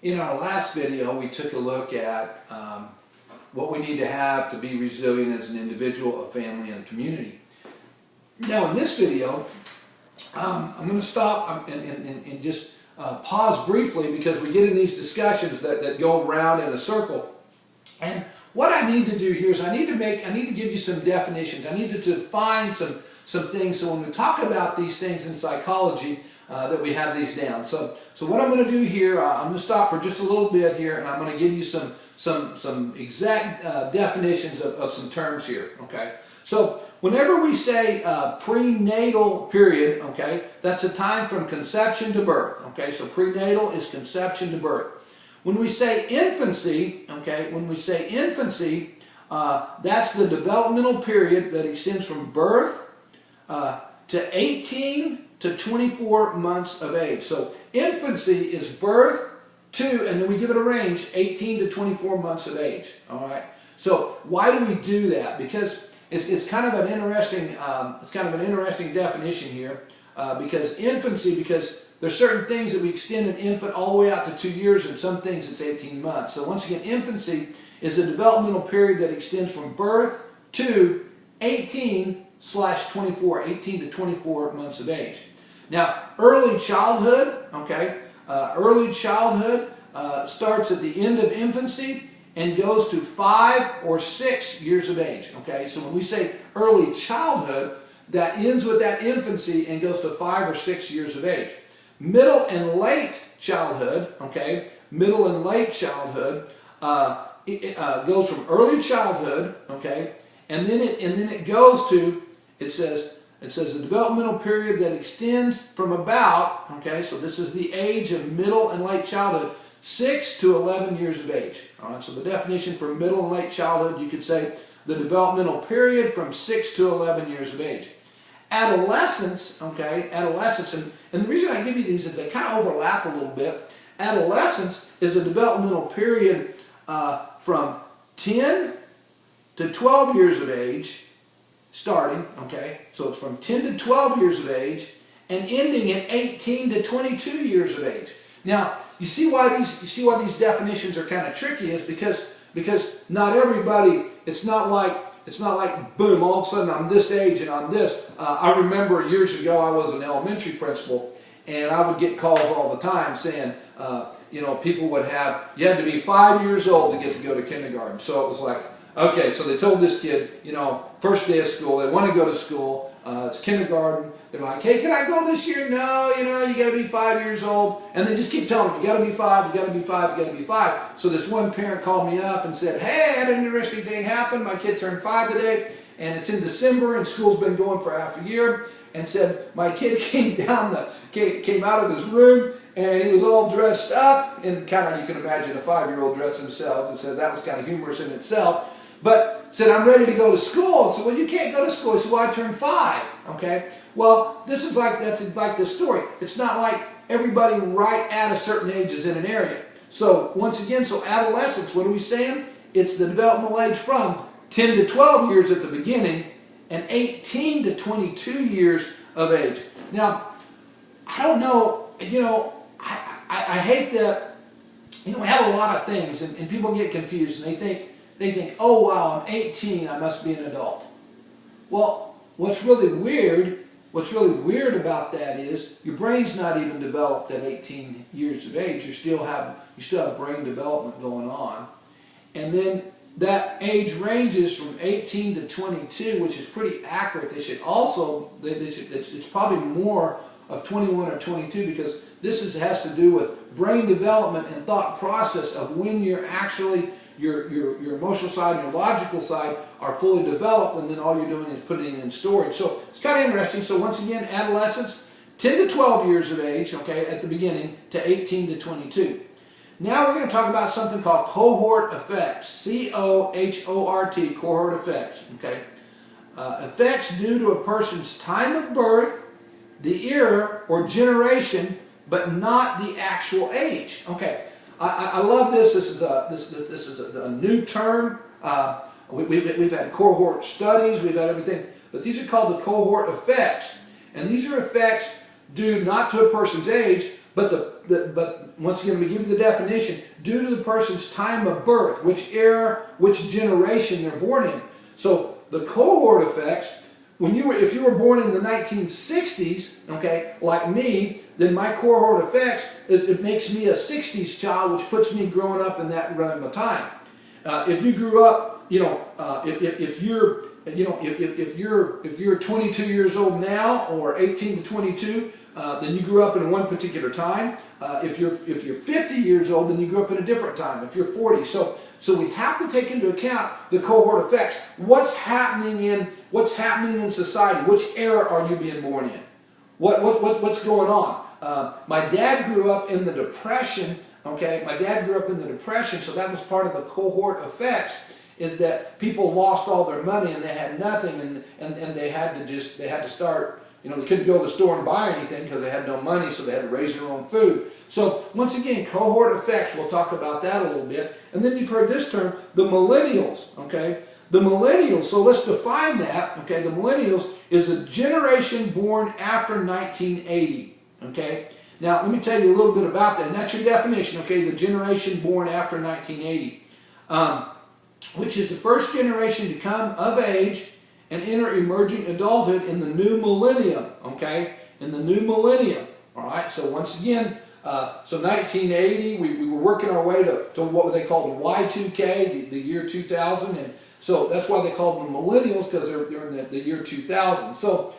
In our last video, we took a look at what we need to have to be resilient as an individual, a family, and a community. Now in this video, I'm going to stop and just pause briefly because we get in these discussions that go around in a circle. And what I need to do here is I need to give you some definitions. I need to define some things so when we talk about these things in psychology, that we have these down. So what I'm going to do here, I'm going to stop for just a little bit here, and I'm going to give you some exact definitions of some terms here. Okay. So whenever we say prenatal period, okay, that's a time from conception to birth. Okay. So prenatal is conception to birth. When we say infancy, okay, that's the developmental period that extends from birth to 18 to 24 months of age. So infancy is birth to, and then we give it a range, 18 to 24 months of age. All right. So why do we do that? Because it's kind of an interesting definition here. Because infancy, because there's certain things that we extend an infant all the way out to 2 years, and some things it's 18 months. So once again, infancy is a developmental period that extends from birth to 18 to 24 months of age. Now, early childhood, okay, starts at the end of infancy and goes to 5 or 6 years of age. Okay, so when we say early childhood, that ends with that infancy and goes to 5 or 6 years of age. Middle and late childhood, okay, it goes from early childhood, okay, and then it goes to, it says a developmental period that extends from about, okay, so this is the age of middle and late childhood, 6 to 11 years of age. All right, so the definition for middle and late childhood, you could say the developmental period from 6 to 11 years of age. Adolescence, okay, and the reason I give you these is they kind of overlap a little bit. Adolescence is a developmental period from 10 to 12 years of age, starting, okay, so it's from 10 to 12 years of age and ending at 18 to 22 years of age. Now, you see why these definitions are kind of tricky is because not everybody, it's not like boom, all of a sudden I'm this age and I'm this. I remember years ago I was an elementary principal and I would get calls all the time saying, people would have, you had to be 5 years old to get to go to kindergarten. So it was like, okay, so they told this kid, first day of school, they want to go to school, it's kindergarten. They're like, hey, can I go this year? No, you got to be 5 years old. And they just keep telling them, you got to be 5, you got to be 5, you got to be 5. So this one parent called me up and said, hey, I had an interesting thing happen. My kid turned 5 today, and it's in December, and school's been going for half a year. And said, my kid came out of his room, and he was all dressed up, and kind of, you can imagine a 5-year-old dressed himself, and said that was kind of humorous in itself. But said, I'm ready to go to school. I said, well, you can't go to school. He said, well, I turned 5. Okay. Well, that's like this story. It's not like everybody right at a certain age is in an area. So once again, so adolescence, what are we saying? It's the developmental age from 10 to 12 years at the beginning and 18 to 22 years of age. Now, I don't know, I hate that, we have a lot of things and people get confused and they think, oh wow, I'm 18, I must be an adult. Well, what's really weird about that is your brain's not even developed at 18 years of age. You still have brain development going on. And then that age ranges from 18 to 22, which is pretty accurate. They should also, it's probably more of 21 or 22 because this has to do with brain development and thought process of when you're actually, your emotional side and your logical side are fully developed, and then all you're doing is putting it in storage. So it's kind of interesting. So once again, adolescence, 10 to 12 years of age, okay, at the beginning, to 18 to 22. Now we're going to talk about something called cohort effects, C-O-H-O-R-T, cohort effects, okay. Effects due to a person's time of birth, the era or generation, but not the actual age. Okay. I love this. This is a new term. We've had cohort studies. We've had everything. But these are called the cohort effects. And these are effects due not to a person's age, but but once again, we give you the definition, due to the person's time of birth, which era, which generation they're born in. So the cohort effects, if you were born in the 1960s, okay, like me, then my cohort effects, it makes me a 60s child, which puts me growing up in that realm of time. If you grew up, if you're 22 years old now, or 18 to 22, then you grew up in one particular time. If you're 50 years old, then you grew up in a different time. If you're 40, so we have to take into account the cohort effects. What's happening in society? Which era are you being born in? What's going on? My dad grew up in the Depression. Okay, my dad grew up in the Depression, so that was part of the cohort effects. Is that people lost all their money and they had nothing, and they had to start. They couldn't go to the store and buy anything because they had no money, so they had to raise their own food. So once again, cohort effects, we'll talk about that a little bit. And then you've heard this term, the millennials, okay? The millennials, so let's define that, okay? The millennials is a generation born after 1980, okay? Now, let me tell you a little bit about that, and that's your definition, okay? The generation born after 1980, which is the first generation to come of age and enter emerging adulthood in the new millennium, okay? In the new millennium, all right? So once again, so 1980, we were working our way to what they call the Y2K, the year 2000, and so that's why they call them millennials, because they're in the year 2000. So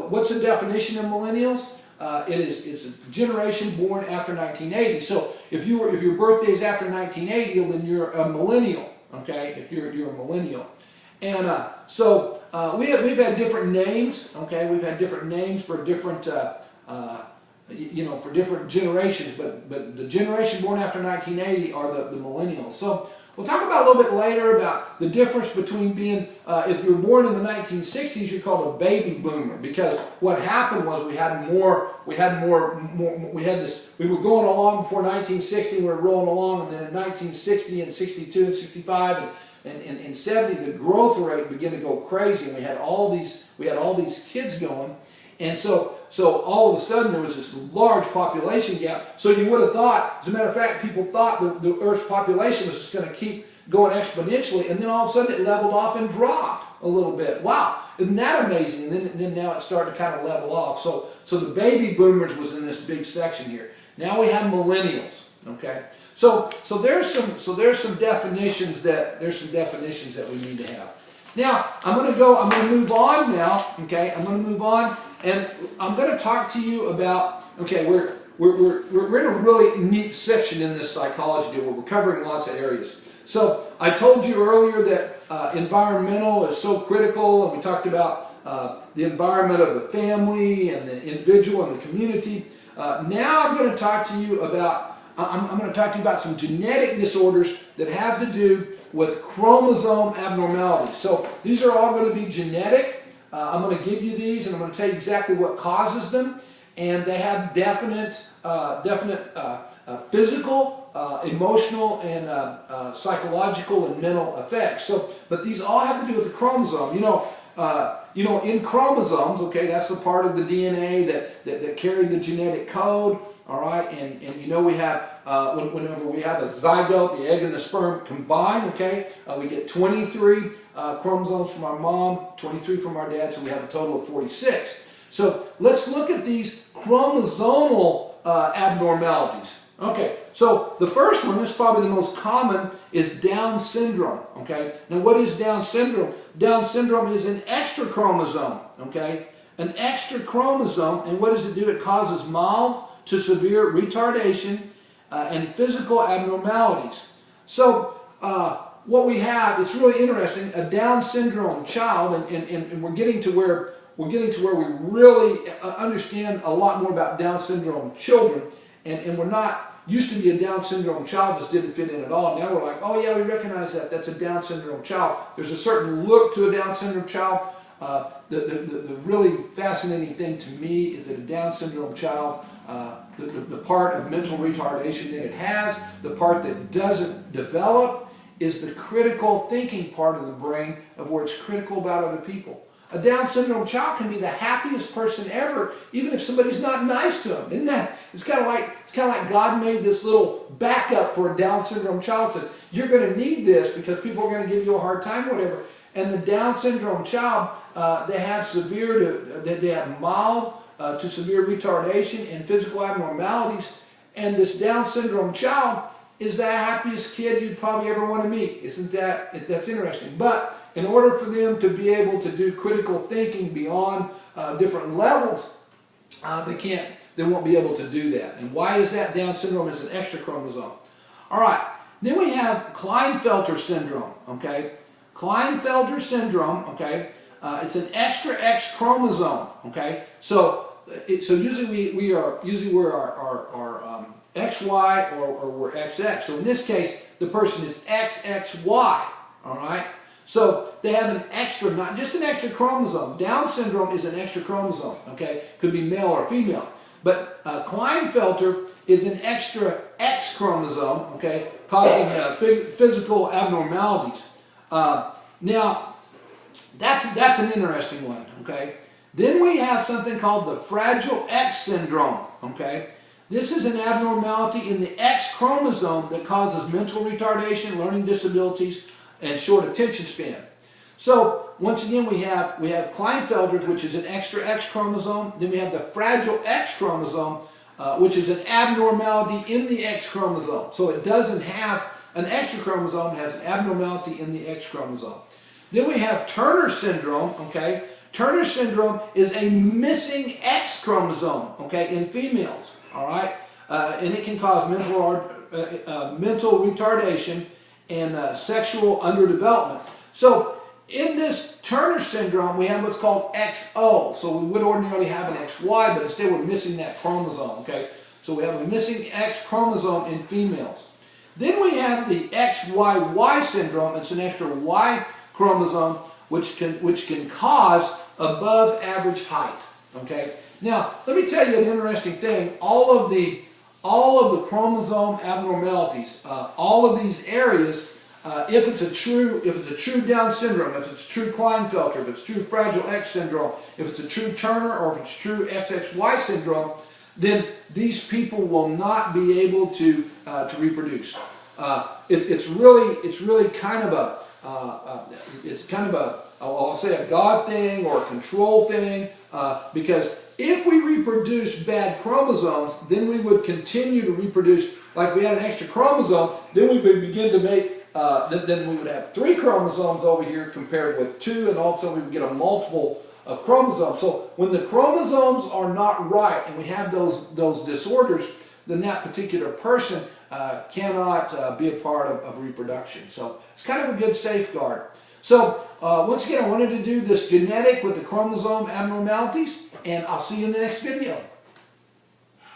what's the definition of millennials? It's a generation born after 1980. So if your birthday is after 1980, then you're a millennial, okay? If you're a millennial. And we've had different names, okay? We've had different names for different, for different generations, but the generation born after 1980 are the millennials. So we'll talk about a little bit later about the difference between being, if you were born in the 1960s, you're called a baby boomer, because what happened was we were going along before 1960, we were rolling along, and then in 1960 and 62 and 65 and 70, the growth rate began to go crazy, and we had all these kids going, and so all of a sudden there was this large population gap. So you would have thought, as a matter of fact, people thought the Earth's population was just going to keep going exponentially, and then all of a sudden it leveled off and dropped a little bit. Wow, isn't that amazing? And then now it's starting to kind of level off. So the baby boomers was in this big section here. Now we have millennials. Okay. So there's some definitions that we need to have. Now I'm going to move on now. Okay, I'm going to move on, and I'm going to talk to you about. Okay, we're in a really neat section in this psychology where we're covering lots of areas. So I told you earlier that environmental is so critical, and we talked about the environment of the family and the individual and the community. Now I'm going to talk to you about. I'm going to talk to you about some genetic disorders that have to do with chromosome abnormalities. So these are all going to be genetic. I'm going to give you these, and I'm going to tell you exactly what causes them. And they have definite physical, emotional, and psychological and mental effects. But these all have to do with the chromosome. In chromosomes, okay, that's the part of the DNA that carry the genetic code. All right, and we have, whenever we have a zygote, the egg and the sperm combine, okay, we get 23 chromosomes from our mom, 23 from our dad, so we have a total of 46. So let's look at these chromosomal abnormalities. Okay, so the first one, this is probably the most common, is Down syndrome, okay? Now what is Down syndrome? Down syndrome is an extra chromosome, okay? An extra chromosome, and what does it do? It causes mild to severe retardation and physical abnormalities. So what we have, it's really interesting, a Down syndrome child, and we're getting to where we really understand a lot more about Down syndrome children, and we're not, used to be a Down syndrome child just didn't fit in at all. Now we're like, oh yeah, we recognize that, that's a Down syndrome child. There's a certain look to a Down syndrome child. The really fascinating thing to me is that a Down syndrome child, the part of mental retardation that it has, the part that doesn't develop, is the critical thinking part of the brain, of where it's critical about other people. A Down syndrome child can be the happiest person ever, even if somebody's not nice to them. Isn't that? It's kind of like God made this little backup for a Down syndrome child. Said, you're going to need this because people are going to give you a hard time, whatever. And the Down syndrome child, they have mild to severe retardation and physical abnormalities. And this Down syndrome child is the happiest kid you'd probably ever want to meet. Isn't that's interesting? But in order for them to be able to do critical thinking beyond different levels, they won't be able to do that. And why is that? Down syndrome is an extra chromosome. All right. Then we have Klinefelter syndrome. Okay, Klinefelter syndrome. Okay, it's an extra X chromosome. Okay, so usually we're our XY or we're XX. So in this case, the person is XXY. All right. So they have an extra, not just an extra chromosome. Down syndrome is an extra chromosome. Okay, could be male or female. But Klinefelter is an extra X chromosome. Okay, causing physical abnormalities. Now, that's an interesting one. Okay. Then we have something called the Fragile X syndrome. Okay. This is an abnormality in the X chromosome that causes mental retardation, learning disabilities, and short attention span. So once again, we have Klinefelter's, which is an extra X chromosome. Then we have the Fragile X chromosome, which is an abnormality in the X chromosome. So it doesn't have an extra chromosome; it has an abnormality in the X chromosome. Then we have Turner syndrome. Okay, Turner syndrome is a missing X chromosome. Okay, in females. All right, and it can cause mental retardation and sexual underdevelopment. So in this Turner syndrome, we have what's called XO. So we would ordinarily have an XY, but instead we're missing that chromosome. Okay, so we have a missing X chromosome in females. Then we have the XYY syndrome. It's an extra Y chromosome, which can cause above average height. Okay. Now, let me tell you an interesting thing. All of the chromosome abnormalities, all of these areas, if it's a true Down syndrome, if it's true Klinefelter, if it's true Fragile X syndrome, if it's a true Turner, or if it's true XXY syndrome, then these people will not be able to reproduce. It's really kind of a I'll say a God thing or a control thing, because if we reproduce bad chromosomes, then we would continue to reproduce like we had an extra chromosome. Then we would begin to make, then we would have 3 chromosomes over here compared with 2, and all of a sudden we would get a multiple of chromosomes. So when the chromosomes are not right and we have those disorders, then that particular person cannot be a part of reproduction. So it's kind of a good safeguard. So once again, I wanted to do this genetic with the chromosome abnormalities, and I'll see you in the next video.